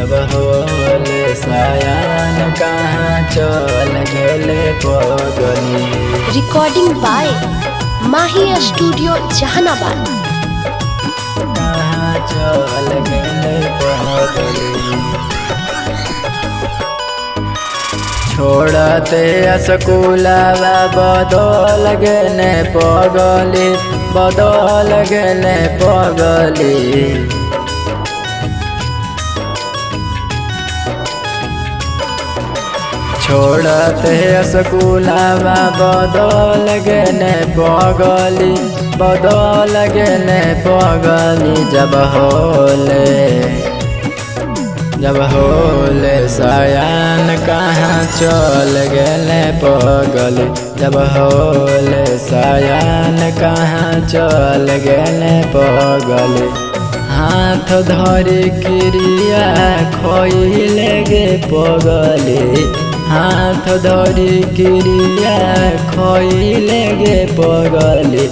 जब होले सयान कहाँ चल गेले पगली। रिकॉर्डिंग बाय माही स्टूडियो जहानाबाद। कहाँ चल गेले पगली। छोड़ते स्कूलवा बदल गेले पगली, बदल गेले पगली। छोड़ते स्कूलवा बदल गेले पगली, बदल गेले पगली। जब होले सयान कहाँ चल गेले पगली। जब होले सयान कहाँ चल गेले पगली। हाथ धरी क्रिया खोइले गे पगली, हाथ धरी क्रिया खोइले गे पगली।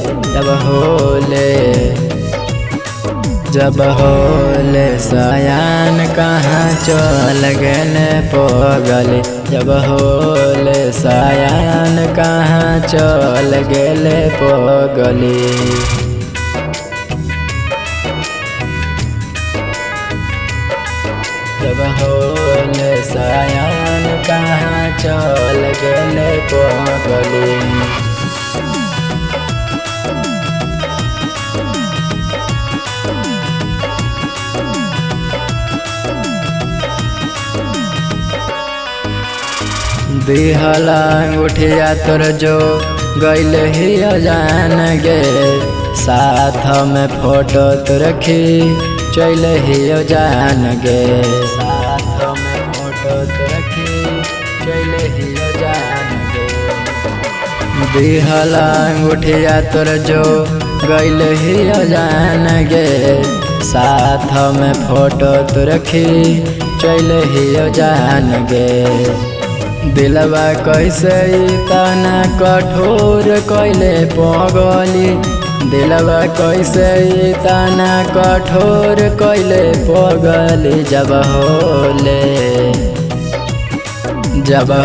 जब होले सयान कहाँ चल गेले पगली। जब होले सयान कहाँ चल गेले पगली। जब होले सयान कहाँ चल गेले पगली। दिहला उठिया तोर जो गैल ही जान गे, साथ में फोटो तो रखी चल ही जान गे। साथ में फोटो तो रखी चल ही जान गे। दिहला उठिया तोर जो गैल ही जान गे, साथ में फोटो तो रखी चल ही जान गे। दिलवा कैसे इतना कठोर कैले पगली, दिलवा कैसे इतना कठोर कैले पगली। जब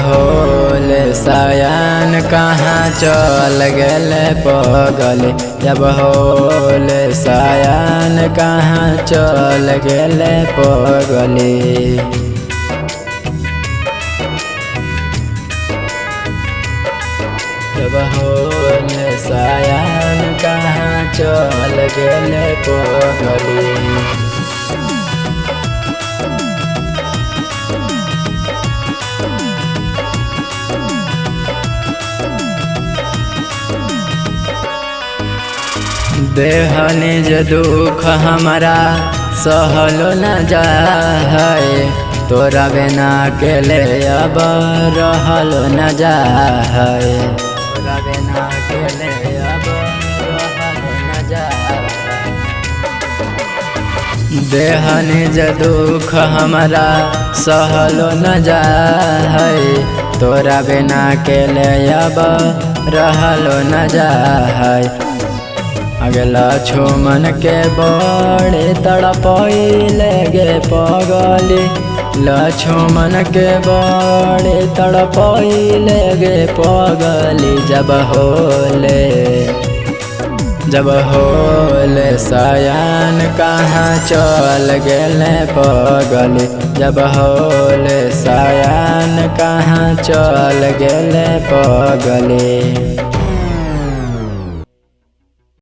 होले सयान कहाँ चल गेले पगली। जब होले सयान कहाँ चल गेले पगली। जब होले सयान कहाँ चल गेले पगली। देहनी जे दुख हमारा सहलो न जाए, तोरा बिना अकेले अब रहलो न जाए। तोरा बिना अकेले अब रहलो न जाए। देहनी जे दुख हमारा सहलो न जाए, तोरा बिना अकेले अब रहलो न जाए। अगला छुमन के बड़े तड़पइले गे पगली, लछुमन के बड़े तड़पइले गे पगली। जब होले सयान कहाँ चल गेले पगली। जब होले सयान कहाँ चल गेले पगली।